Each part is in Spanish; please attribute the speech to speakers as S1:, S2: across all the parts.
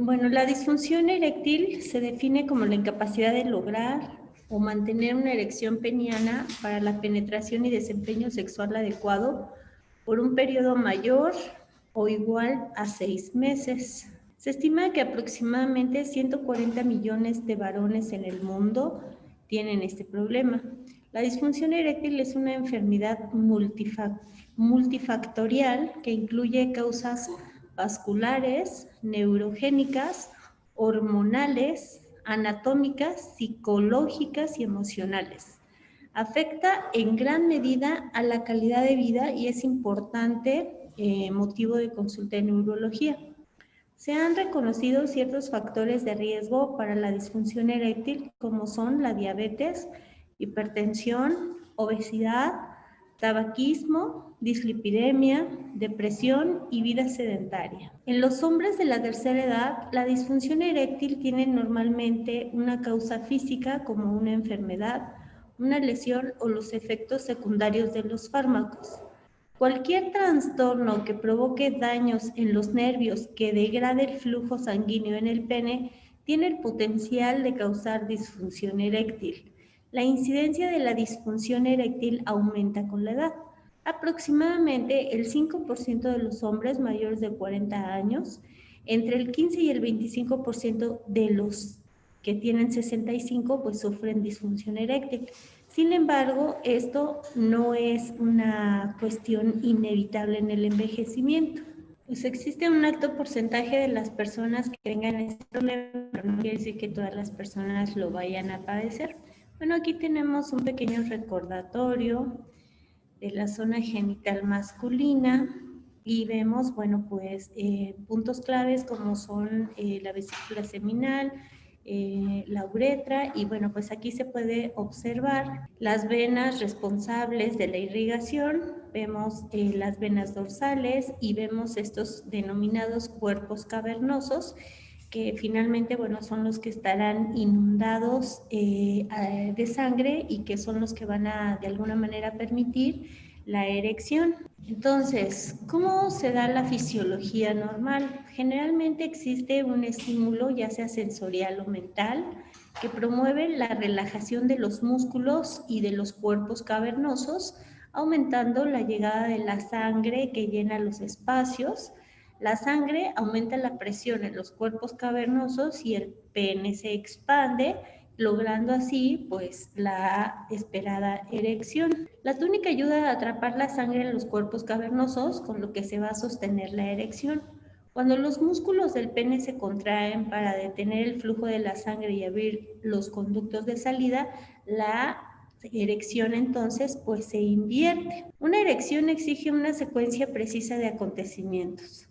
S1: Bueno, la disfunción eréctil se define como la incapacidad de lograr o mantener una erección peniana para la penetración y desempeño sexual adecuado por un periodo mayor o igual a 6 meses. Se estima que aproximadamente 140 millones de varones en el mundo tienen este problema. La disfunción eréctil es una enfermedad multifactorial que incluye causas vasculares, neurogénicas, hormonales, anatómicas, psicológicas y emocionales. Afecta en gran medida a la calidad de vida y es importante motivo de consulta en neurología. Se han reconocido ciertos factores de riesgo para la disfunción eréctil como son la diabetes, hipertensión, obesidad, tabaquismo, dislipidemia, depresión y vida sedentaria. En los hombres de la tercera edad, la disfunción eréctil tiene normalmente una causa física como una enfermedad, una lesión o los efectos secundarios de los fármacos. Cualquier trastorno que provoque daños en los nervios que degrade el flujo sanguíneo en el pene tiene el potencial de causar disfunción eréctil. La incidencia de la disfunción eréctil aumenta con la edad. Aproximadamente el 5% de los hombres mayores de 40 años, entre el 15 y el 25% de los que tienen 65 pues sufren disfunción eréctil. Sin embargo, esto no es una cuestión inevitable en el envejecimiento. Pues existe un alto porcentaje de las personas que tengan este problema, pero no quiere decir que todas las personas lo vayan a padecer. Bueno, aquí tenemos un pequeño recordatorio de la zona genital masculina y vemos, bueno, pues puntos claves como son la vesícula seminal, la uretra y bueno, pues aquí se puede observar las venas responsables de la irrigación, vemos las venas dorsales y vemos estos denominados cuerpos cavernosos que finalmente, bueno, son los que estarán inundados de sangre y que son los que van a, de alguna manera, permitir la erección. Entonces, ¿cómo se da la fisiología normal? Generalmente existe un estímulo, ya sea sensorial o mental, que promueve la relajación de los músculos y de los cuerpos cavernosos, aumentando la llegada de la sangre que llena los espacios. La sangre aumenta la presión en los cuerpos cavernosos y el pene se expande, logrando así pues la esperada erección. La túnica ayuda a atrapar la sangre en los cuerpos cavernosos, con lo que se va a sostener la erección. Cuando los músculos del pene se contraen para detener el flujo de la sangre y abrir los conductos de salida, la erección entonces pues se invierte. Una erección exige una secuencia precisa de acontecimientos,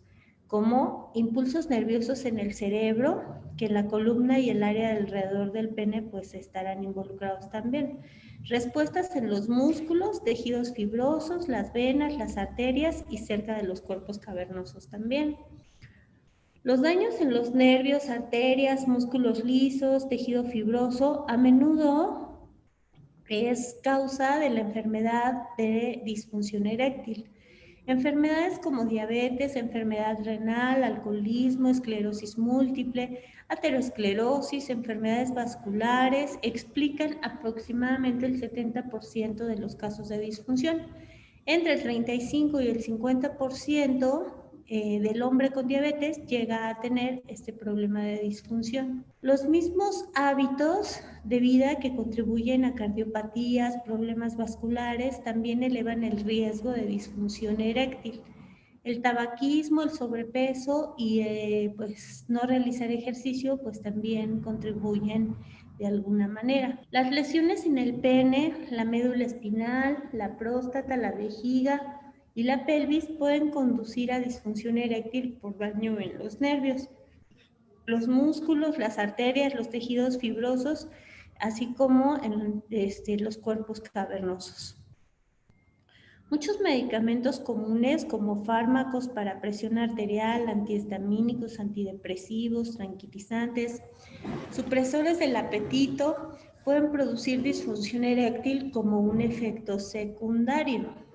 S1: como impulsos nerviosos en el cerebro, que la columna y el área alrededor del pene pues estarán involucrados también. Respuestas en los músculos, tejidos fibrosos, las venas, las arterias y cerca de los cuerpos cavernosos también. Los daños en los nervios, arterias, músculos lisos, tejido fibroso, a menudo es causa de la enfermedad de disfunción eréctil. Enfermedades como diabetes, enfermedad renal, alcoholismo, esclerosis múltiple, aterosclerosis, enfermedades vasculares explican aproximadamente el 70% de los casos de disfunción. Entre el 35 y el 50% del hombre con diabetes llega a tener este problema de disfunción. Los mismos hábitos de vida que contribuyen a cardiopatías, problemas vasculares, también elevan el riesgo de disfunción eréctil. El tabaquismo, el sobrepeso y pues no realizar ejercicio pues también contribuyen de alguna manera. Las lesiones en el pene, la médula espinal, la próstata, la vejiga y la pelvis pueden conducir a disfunción eréctil por daño en los nervios, los músculos, las arterias, los tejidos fibrosos, así como en los cuerpos cavernosos. Muchos medicamentos comunes como fármacos para presión arterial, antihistamínicos, antidepresivos, tranquilizantes, supresores del apetito pueden producir disfunción eréctil como un efecto secundario.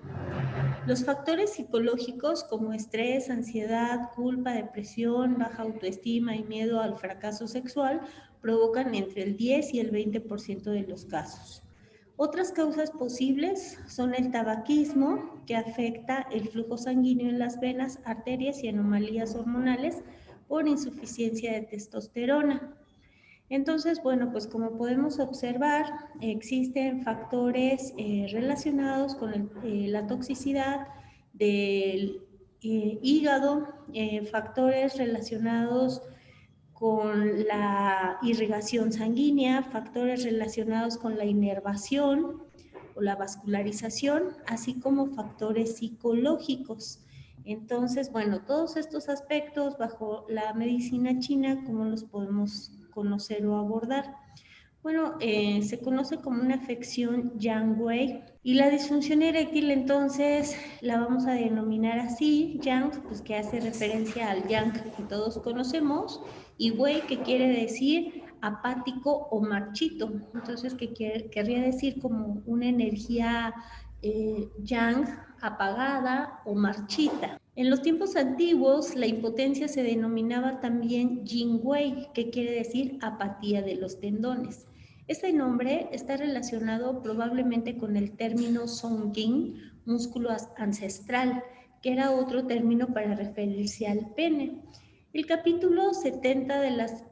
S1: Los factores psicológicos como estrés, ansiedad, culpa, depresión, baja autoestima y miedo al fracaso sexual provocan entre el 10 y el 20% de los casos. Otras causas posibles son el tabaquismo, que afecta el flujo sanguíneo en las venas, arterias y anomalías hormonales por insuficiencia de testosterona. Entonces, bueno, pues como podemos observar, existen factores relacionados con la toxicidad del hígado, factores relacionados con la irrigación sanguínea, factores relacionados con la inervación o la vascularización, así como factores psicológicos. Entonces, bueno, todos estos aspectos bajo la medicina china, ¿cómo los podemos conocer o abordar? Bueno, se conoce como una afección Yang Wei y la disfunción eréctil entonces la vamos a denominar así, Yang, pues que hace referencia al Yang que todos conocemos, y Wei que quiere decir apático o marchito, entonces que querría decir como una energía Yang apagada o marchita. En los tiempos antiguos, la impotencia se denominaba también Yin Wei, que quiere decir apatía de los tendones. Este nombre está relacionado probablemente con el término Song Yin, músculo ancestral, que era otro término para referirse al pene. El capítulo 70 de las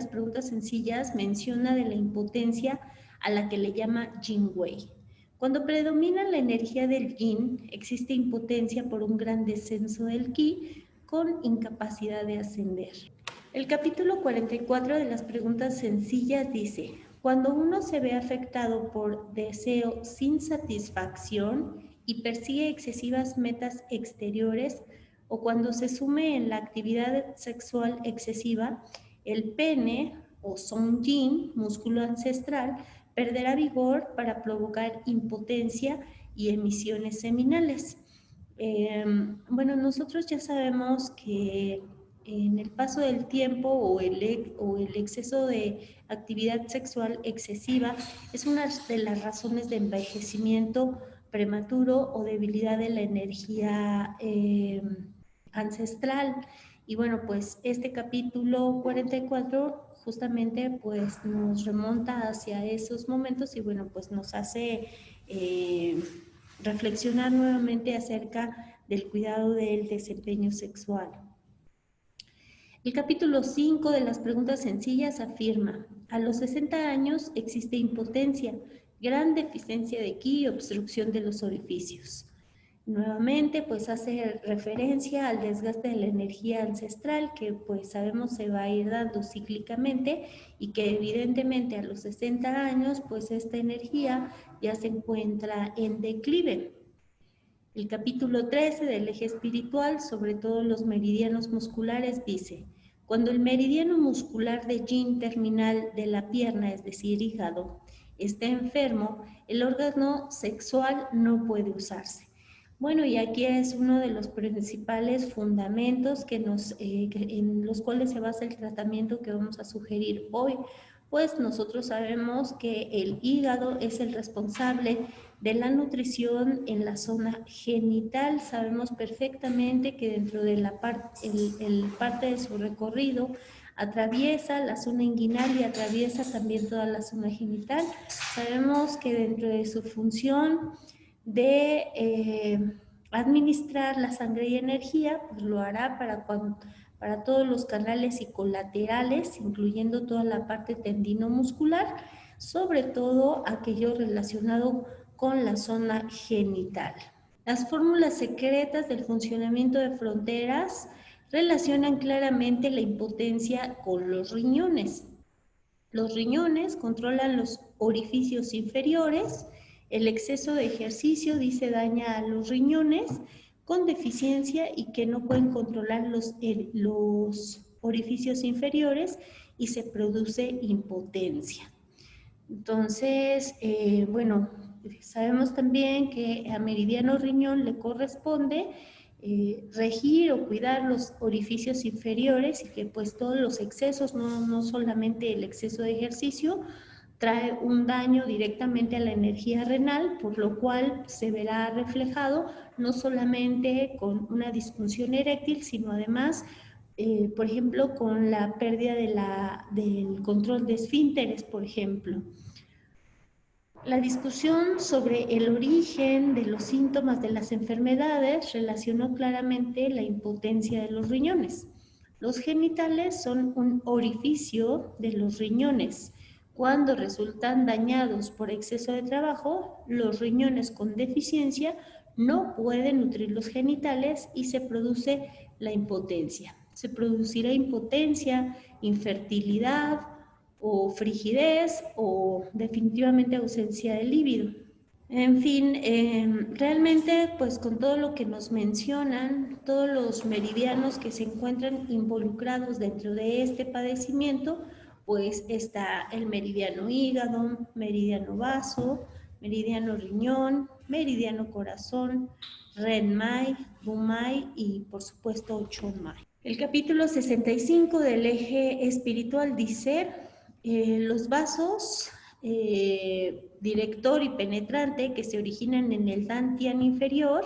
S1: preguntas sencillas menciona de la impotencia a la que le llama Yin Wei. Cuando predomina la energía del yin, existe impotencia por un gran descenso del ki con incapacidad de ascender. El capítulo 44 de las preguntas sencillas dice: cuando uno se ve afectado por deseo sin satisfacción y persigue excesivas metas exteriores, o cuando se sume en la actividad sexual excesiva, el pene o Song Yin, músculo ancestral, perderá vigor para provocar impotencia y emisiones seminales. Bueno, nosotros ya sabemos que en el paso del tiempo o el exceso de actividad sexual excesiva es una de las razones de envejecimiento prematuro o debilidad de la energía ancestral. Y bueno, pues este capítulo 44 justamente pues nos remonta hacia esos momentos y bueno, pues nos hace reflexionar nuevamente acerca del cuidado del desempeño sexual. El capítulo 5 de las preguntas sencillas afirma: a los 60 años existe impotencia, gran deficiencia de ki y obstrucción de los orificios. Nuevamente, pues hace referencia al desgaste de la energía ancestral que pues sabemos se va a ir dando cíclicamente y que evidentemente a los 60 años pues esta energía ya se encuentra en declive. El capítulo 13 del eje espiritual, sobre todo los meridianos musculares, dice: cuando el meridiano muscular de yin terminal de la pierna, es decir, hígado, está enfermo, el órgano sexual no puede usarse. Bueno, y aquí es uno de los principales fundamentos en los cuales se basa el tratamiento que vamos a sugerir hoy, pues nosotros sabemos que el hígado es el responsable de la nutrición en la zona genital. Sabemos perfectamente que dentro de la parte de su recorrido atraviesa la zona inguinal y atraviesa también toda la zona genital. Sabemos que dentro de su función de administrar la sangre y energía, pues lo hará para todos los canales y colaterales, incluyendo toda la parte tendinomuscular, sobre todo aquello relacionado con la zona genital. Las fórmulas secretas del funcionamiento de fronteras relacionan claramente la impotencia con los riñones. Los riñones controlan los orificios inferiores. El exceso de ejercicio, dice, daña a los riñones con deficiencia y que no pueden controlar los orificios inferiores y se produce impotencia. Entonces, bueno, sabemos también que a meridiano riñón le corresponde regir o cuidar los orificios inferiores y que pues todos los excesos, no solamente el exceso de ejercicio, trae un daño directamente a la energía renal, por lo cual se verá reflejado no solamente con una disfunción eréctil, sino además, por ejemplo, con la pérdida del control de esfínteres, por ejemplo. La discusión sobre el origen de los síntomas de las enfermedades relacionó claramente la impotencia de los riñones. Los genitales son un orificio de los riñones. Cuando resultan dañados por exceso de trabajo, los riñones con deficiencia no pueden nutrir los genitales y se produce la impotencia. Se producirá impotencia, infertilidad, o frigidez o definitivamente ausencia de líbido. En fin, realmente pues con todo lo que nos mencionan, todos los meridianos que se encuentran involucrados dentro de este padecimiento, pues está el meridiano hígado, meridiano vaso, meridiano riñón, meridiano corazón, Renmai, Dumai y por supuesto Chonmai. El capítulo 65 del eje espiritual dice: los vasos director y penetrante que se originan en el dantian inferior,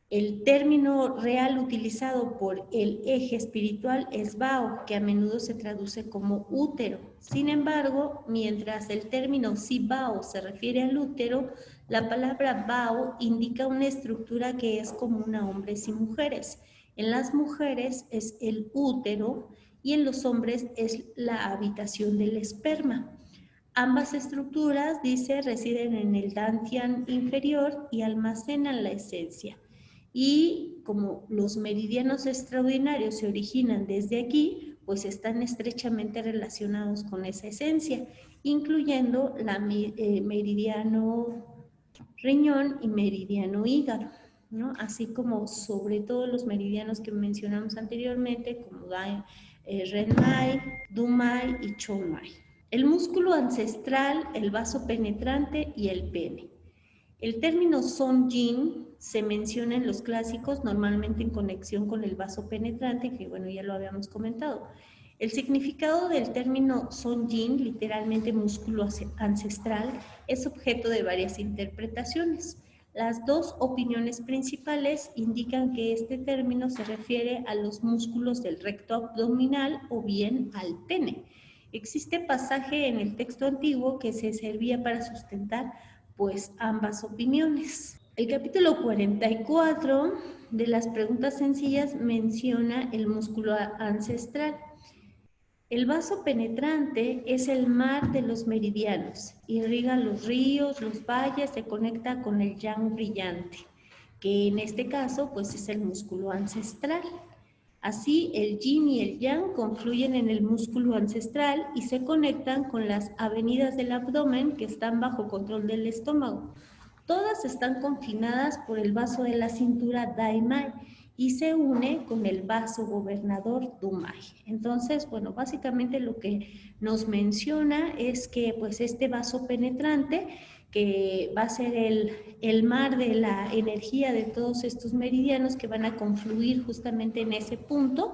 S1: el término real utilizado por el eje espiritual es bao, que a menudo se traduce como útero. Sin embargo, mientras el término sibao se refiere al útero, la palabra bao indica una estructura que es común a hombres y mujeres. En las mujeres es el útero y en los hombres es la habitación del esperma. Ambas estructuras, dice, residen en el dantian inferior y almacenan la esencia. Y como los meridianos extraordinarios se originan desde aquí, pues están estrechamente relacionados con esa esencia, incluyendo la meridiano riñón y meridiano hígado, ¿no? Así como sobre todo los meridianos que mencionamos anteriormente, como Renmai, Dumai y Chonmai. El músculo ancestral, el vaso penetrante y el pene. El término Son Yin se menciona en los clásicos normalmente en conexión con el vaso penetrante, que bueno, ya lo habíamos comentado. El significado del término Son Yin, literalmente músculo ancestral, es objeto de varias interpretaciones. Las dos opiniones principales indican que este término se refiere a los músculos del recto abdominal o bien al pene. Existe pasaje en el texto antiguo que se servía para sustentar pues ambas opiniones. El capítulo 44 de las preguntas sencillas menciona el músculo ancestral. El vaso penetrante es el mar de los meridianos, irriga los ríos, los valles, se conecta con el yang brillante, que en este caso pues es el músculo ancestral. Así, el yin y el yang confluyen en el músculo ancestral y se conectan con las avenidas del abdomen que están bajo control del estómago. Todas están confinadas por el vaso de la cintura Daimai y se une con el vaso gobernador Dumai. Entonces, bueno, básicamente lo que nos menciona es que pues este vaso penetrante, que va a ser el mar de la energía de todos estos meridianos que van a confluir justamente en ese punto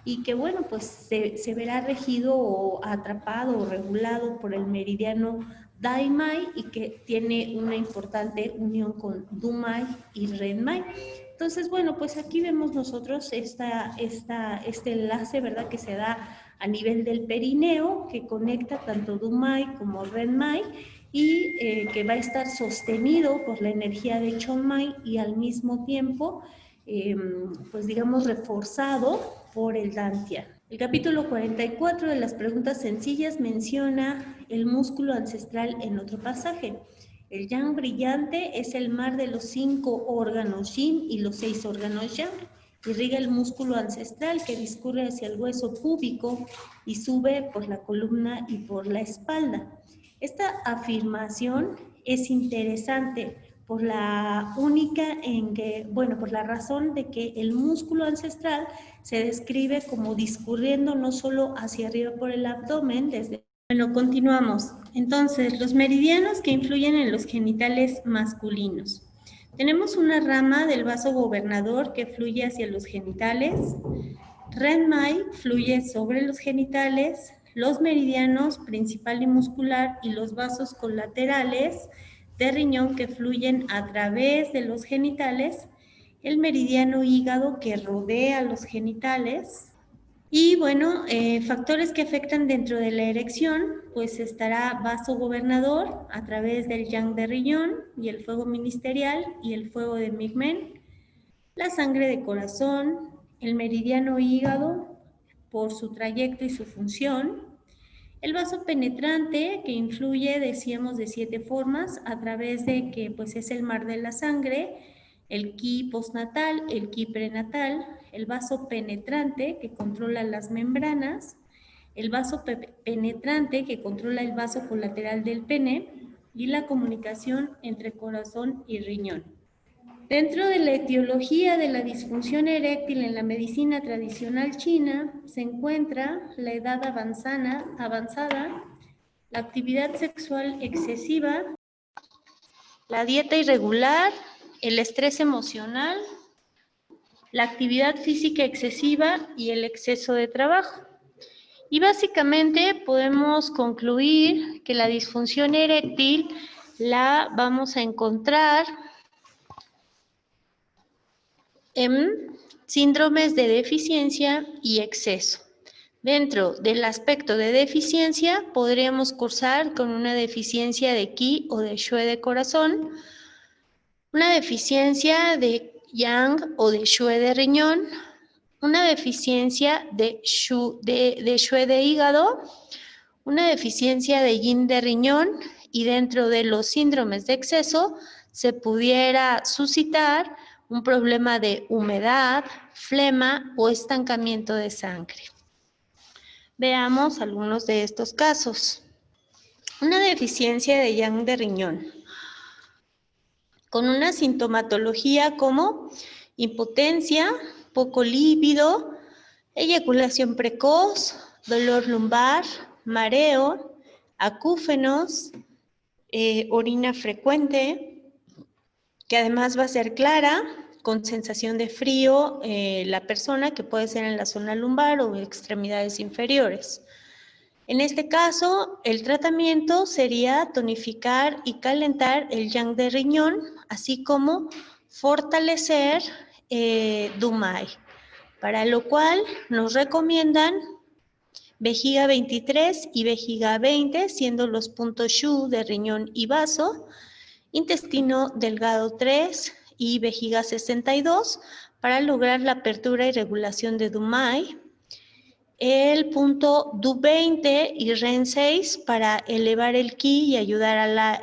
S1: y que bueno, pues se verá regido o atrapado o regulado por el meridiano Daimai y que tiene una importante unión con Dumai y Renmai. Entonces, bueno, pues aquí vemos nosotros este enlace, ¿verdad?, que se da a nivel del perineo, que conecta tanto Dumai como Renmai y que va a estar sostenido por la energía de Chonmai y al mismo tiempo, pues digamos, reforzado por el dantian. El capítulo 44 de las preguntas sencillas menciona el músculo ancestral en otro pasaje. El yang brillante es el mar de los 5 órganos yin y los 6 órganos yang. Irriga el músculo ancestral que discurre hacia el hueso púbico y sube por la columna y por la espalda. Esta afirmación es interesante por la razón de que el músculo ancestral se describe como discurriendo no solo hacia arriba por el abdomen, Bueno, continuamos. Entonces, los meridianos que influyen en los genitales masculinos. Tenemos una rama del vaso gobernador que fluye hacia los genitales. Renmai fluye sobre los genitales, los meridianos principal y muscular y los vasos colaterales de riñón que fluyen a través de los genitales, el meridiano hígado que rodea los genitales. Y bueno, factores que afectan dentro de la erección, pues estará vaso gobernador a través del yang de riñón y el fuego ministerial y el fuego de Migmen, la sangre de corazón, el meridiano hígado por su trayecto y su función, el vaso penetrante que influye, decíamos, de 7 formas a través de que pues es el mar de la sangre, el ki postnatal, el ki prenatal, el vaso penetrante que controla las membranas, el vaso penetrante que controla el vaso colateral del pene y la comunicación entre corazón y riñón. Dentro de la etiología de la disfunción eréctil en la medicina tradicional china se encuentra la edad avanzada, la actividad sexual excesiva, la dieta irregular, el estrés emocional, la actividad física excesiva y el exceso de trabajo. Y básicamente podemos concluir que la disfunción eréctil la vamos a encontrar en síndromes de deficiencia y exceso. Dentro del aspecto de deficiencia, podríamos cursar con una deficiencia de Qi o de Xue de corazón, una deficiencia de Yang o de Xue de riñón, una deficiencia de Xue de hígado, una deficiencia de Yin de riñón, y dentro de los síndromes de exceso se pudiera suscitar un problema de humedad, flema o estancamiento de sangre. Veamos algunos de estos casos. Una deficiencia de Yang de riñón, con una sintomatología como impotencia, poco líbido, eyaculación precoz, dolor lumbar, mareo, acúfenos, orina frecuente, que además va a ser clara, con sensación de frío la persona, que puede ser en la zona lumbar o extremidades inferiores. En este caso, el tratamiento sería tonificar y calentar el yang de riñón, así como fortalecer Dumai, para lo cual nos recomiendan vejiga 23 y vejiga 20, siendo los puntos Shu de riñón y vaso, intestino delgado 3 y vejiga 62 para lograr la apertura y regulación de Dumai, el punto Du20 y Ren 6 para elevar el Qi y ayudar a la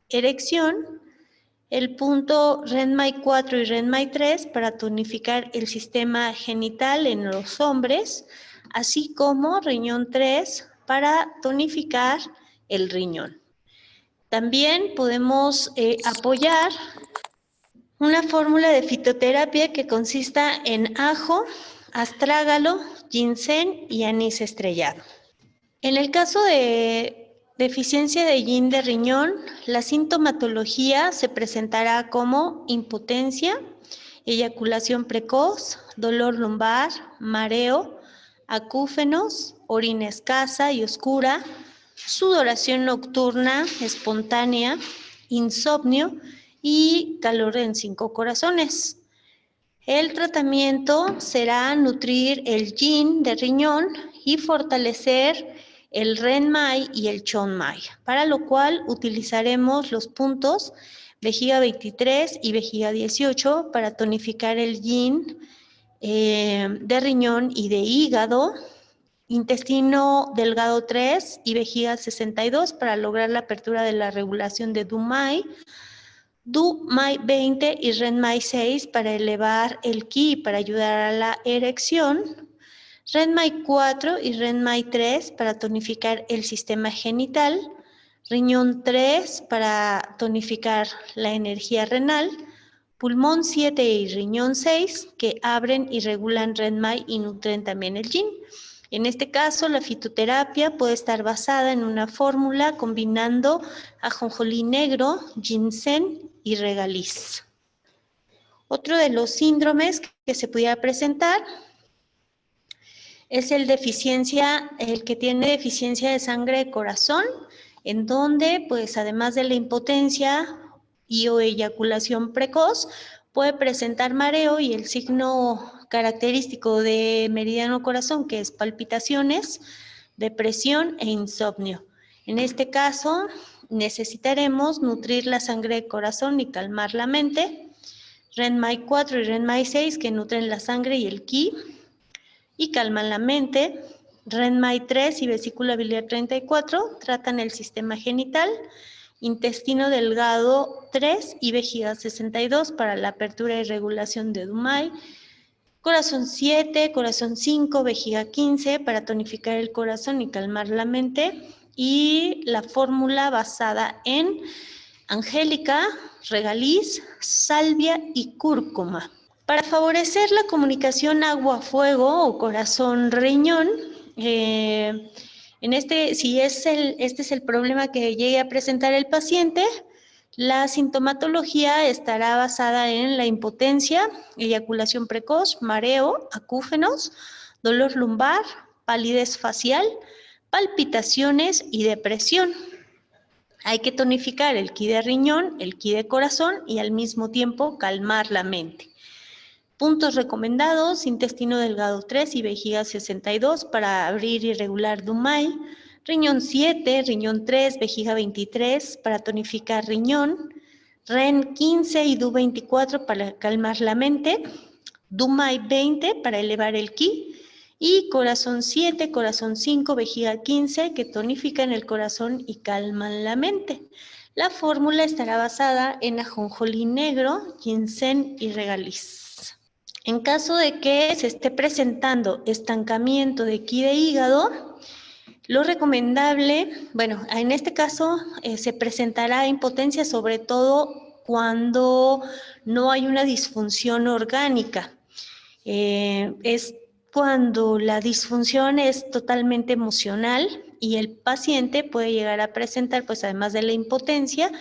S1: erección, el punto Renmai 4 y Renmai 3 para tonificar el sistema genital en los hombres, así como riñón 3 para tonificar el riñón. También podemos apoyar una fórmula de fitoterapia que consista en ajo, astrágalo, ginseng y anís estrellado. En el caso de deficiencia de yin de riñón, la sintomatología se presentará como impotencia, eyaculación precoz, dolor lumbar, mareo, acúfenos, orina escasa y oscura, sudoración nocturna espontánea, insomnio y calor en 5 corazones. El tratamiento será nutrir el yin de riñón y fortalecer el Renmai y el Chonmai, para lo cual utilizaremos los puntos vejiga 23 y vejiga 18 para tonificar el yin de riñón y de hígado, intestino delgado 3 y vejiga 62 para lograr la apertura de la regulación de Dumai, Du-Mai 20 y Ren-Mai 6 para elevar el Qi para ayudar a la erección, Ren-Mai 4 y Ren-Mai 3 para tonificar el sistema genital, riñón 3 para tonificar la energía renal, pulmón 7 y riñón 6 que abren y regulan Ren-Mai y nutren también el Yin. En este caso, la fitoterapia puede estar basada en una fórmula combinando ajonjolí negro, ginseng y regaliz. Otro de los síndromes que se pudiera presentar es el que tiene deficiencia de sangre de corazón, en donde, pues, además de la impotencia y o eyaculación precoz, puede presentar mareo y el signo característico de meridiano corazón, que es palpitaciones, depresión e insomnio. En este caso, necesitaremos nutrir la sangre de corazón y calmar la mente. RENMAI 4 y RENMAI 6, que nutren la sangre y el ki y calman la mente. RENMAI 3 y vesícula biliar 34 tratan el sistema genital. Intestino delgado 3 y vejiga 62 para la apertura y regulación de Dumai. Corazón 7, corazón 5, vejiga 15 para tonificar el corazón y calmar la mente. Y la fórmula basada en angélica, regaliz, salvia y cúrcuma. Para favorecer la comunicación agua-fuego o corazón-riñón, si este es el problema que llegue a presentar el paciente, la sintomatología estará basada en la impotencia, eyaculación precoz, mareo, acúfenos, dolor lumbar, palidez facial, palpitaciones y depresión. Hay que tonificar el ki de riñón, el ki de corazón y al mismo tiempo calmar la mente. Puntos recomendados: intestino delgado 3 y vejiga 62 para abrir y regular Dumai. Riñón 7, riñón 3, vejiga 23 para tonificar riñón. REN 15 y DU 24 para calmar la mente. Dumai 20 para elevar el ki. Y corazón 7, corazón 5, vejiga 15 que tonifican el corazón y calman la mente. La fórmula estará basada en ajonjolí negro, ginseng y regaliz. En caso de que se esté presentando estancamiento de ki de hígado, lo recomendable, bueno, en este caso se presentará impotencia sobre todo cuando no hay una disfunción orgánica. Es cuando la disfunción es totalmente emocional y el paciente puede llegar a presentar, pues además de la impotencia,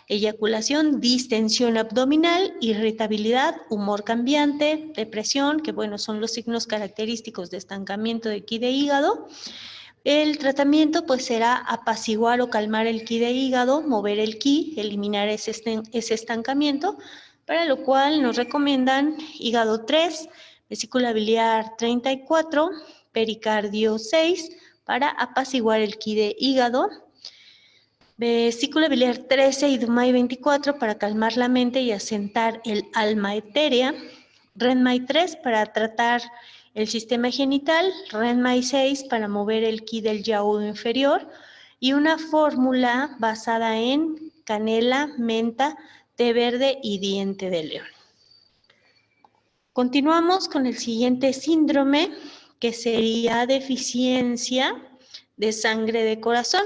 S1: eyaculación, distensión abdominal, irritabilidad, humor cambiante, depresión, que bueno, son los signos característicos de estancamiento de ki de hígado. El tratamiento pues será apaciguar o calmar el ki de hígado, mover el ki, eliminar ese estancamiento, para lo cual nos recomiendan hígado 3, vesícula biliar 34, pericardio 6, para apaciguar el ki de hígado. Vesícula biliar 13 y Dumai 24 para calmar la mente y asentar el alma etérea. RENMAI 3 para tratar el sistema genital. RENMAI 6 para mover el ki del yaú inferior. Y una fórmula basada en canela, menta, té verde y diente de león. Continuamos con el siguiente síndrome, que sería deficiencia de sangre de corazón.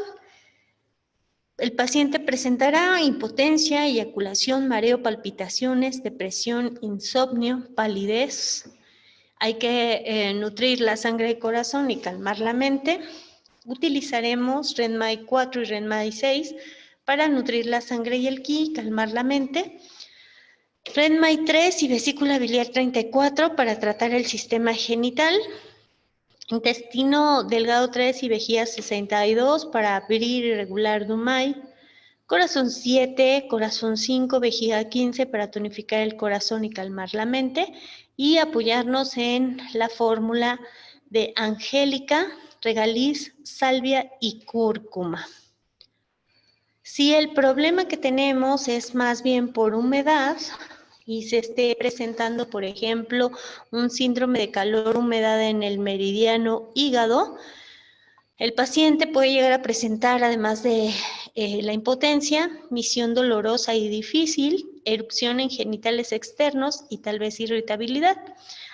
S1: El paciente presentará impotencia, eyaculación, mareo, palpitaciones, depresión, insomnio, palidez. Hay que nutrir la sangre de corazón y calmar la mente. Utilizaremos RENMAI 4 y RENMAI 6 para nutrir la sangre y el ki y calmar la mente. RENMAI 3 y vesícula biliar 34 para tratar el sistema genital. Intestino delgado 3 y vejiga 62 para abrir y regular Dumai. Corazón 7, corazón 5, vejiga 15 para tonificar el corazón y calmar la mente. Y apoyarnos en la fórmula de angélica, regaliz, salvia y cúrcuma. Si el problema que tenemos es más bien por humedad y se esté presentando, por ejemplo, un síndrome de calor-humedad en el meridiano hígado, el paciente puede llegar a presentar, además de la impotencia, misión dolorosa y difícil, erupción en genitales externos y tal vez irritabilidad.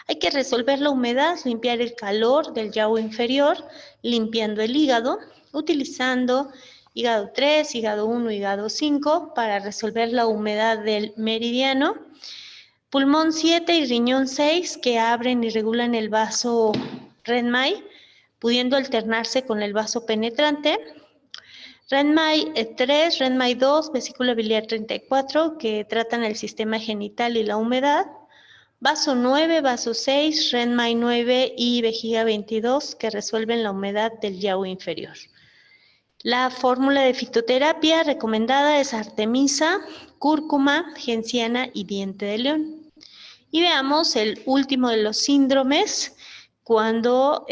S1: Hay que resolver la humedad, limpiar el calor del yaú inferior, limpiando el hígado, utilizando hígado 3, hígado 1, hígado 5 para resolver la humedad del meridiano. Pulmón 7 y riñón 6 que abren y regulan el vaso RENMAI, pudiendo alternarse con el vaso penetrante. RENMAI 3, RENMAI 2, vesícula biliar 34, que tratan el sistema genital y la humedad. Vaso 9, vaso 6, Renmai 9 y vejiga 22 que resuelven la humedad del yaú inferior. La fórmula de fitoterapia recomendada es artemisa, cúrcuma, genciana y diente de león. Y veamos el último de los síndromes, cuando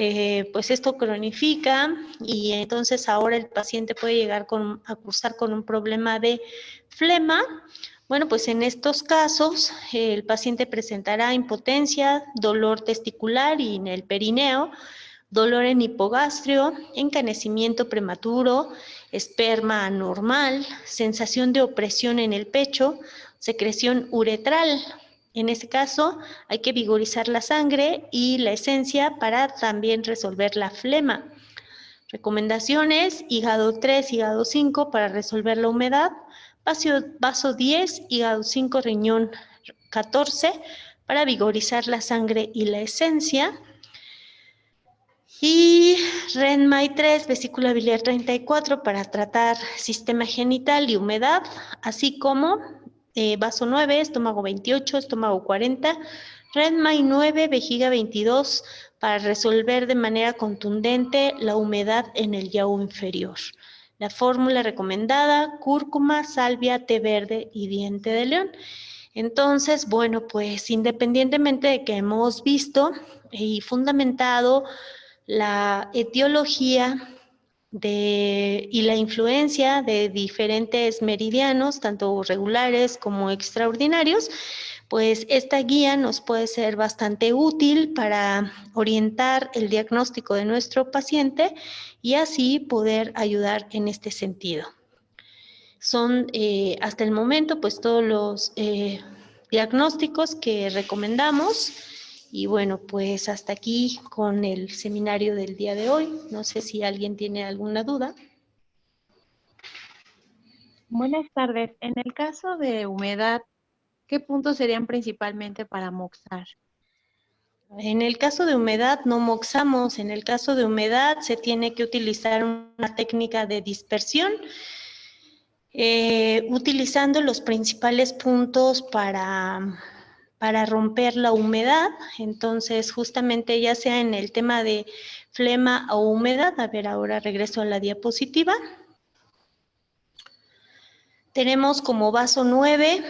S1: pues esto cronifica y entonces ahora el paciente puede llegar a cursar con un problema de flema. Bueno, pues en estos casos el paciente presentará impotencia, dolor testicular y en el perineo, dolor en hipogastrio, encanecimiento prematuro, esperma anormal, sensación de opresión en el pecho, secreción uretral. En este caso hay que vigorizar la sangre y la esencia para también resolver la flema. Recomendaciones: hígado 3, hígado 5 para resolver la humedad, vaso 10, hígado 5, riñón 14 para vigorizar la sangre y la esencia. Y Renmai 3, vesícula biliar 34 para tratar sistema genital y humedad, así como vaso 9, estómago 28, estómago 40, Renmai 9, vejiga 22 para resolver de manera contundente la humedad en el yaú inferior. La fórmula recomendada: cúrcuma, salvia, té verde y diente de león. Entonces, bueno, pues independientemente de que hemos visto y fundamentado la etiología y la influencia de diferentes meridianos, tanto regulares como extraordinarios, pues esta guía nos puede ser bastante útil para orientar el diagnóstico de nuestro paciente y así poder ayudar en este sentido. Son hasta el momento pues todos los diagnósticos que recomendamos. Y bueno, pues hasta aquí con el seminario del día de hoy. No sé si alguien tiene alguna duda.
S2: Buenas tardes. En el caso de humedad, ¿qué puntos serían principalmente para moxar?
S1: En el caso de humedad no moxamos. En el caso de humedad se tiene que utilizar una técnica de dispersión, utilizando los principales puntos para romper la humedad. Entonces, justamente ya sea en el tema de flema o humedad, a ver, ahora regreso a la diapositiva. Tenemos como vaso 9,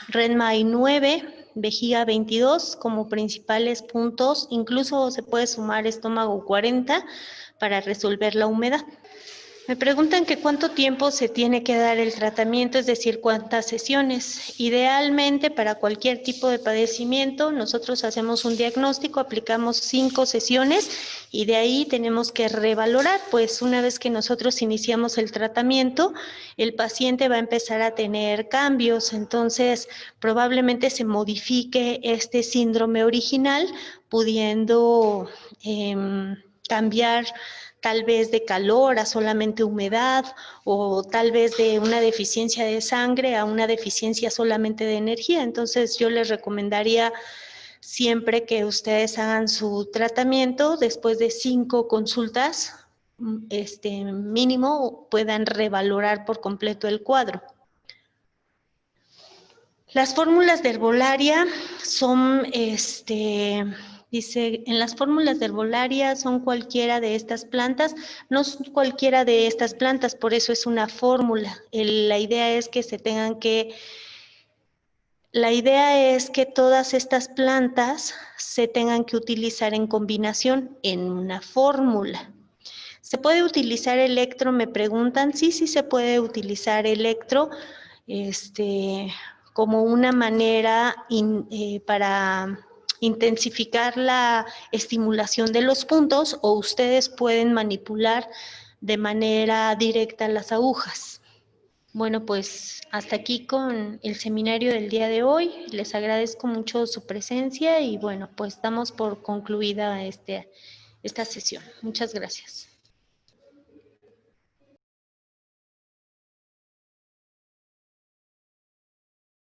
S1: Renmai 9, vejiga 22 como principales puntos, incluso se puede sumar estómago 40 para resolver la humedad. Me preguntan que cuánto tiempo se tiene que dar el tratamiento, es decir, cuántas sesiones. Idealmente, para cualquier tipo de padecimiento, nosotros hacemos un diagnóstico, aplicamos 5 sesiones y de ahí tenemos que revalorar, pues una vez que nosotros iniciamos el tratamiento, el paciente va a empezar a tener cambios, entonces probablemente se modifique este síndrome original, pudiendo cambiar tal vez de calor a solamente humedad, o tal vez de una deficiencia de sangre a una deficiencia solamente de energía. Entonces yo les recomendaría siempre que ustedes hagan su tratamiento, después de 5 consultas, mínimo puedan revalorar por completo el cuadro. Las fórmulas de herbolaria son, dice, en las fórmulas de herbolaria son cualquiera de estas plantas, no son cualquiera de estas plantas, por eso es una fórmula. La idea es que todas estas plantas se tengan que utilizar en combinación en una fórmula. ¿Se puede utilizar electro? Me preguntan. Sí, sí se puede utilizar electro, como una manera para intensificar la estimulación de los puntos, o ustedes pueden manipular de manera directa las agujas. Bueno, pues hasta aquí con el seminario del día de hoy. Les agradezco mucho su presencia y bueno, pues damos por concluida esta sesión. Muchas gracias.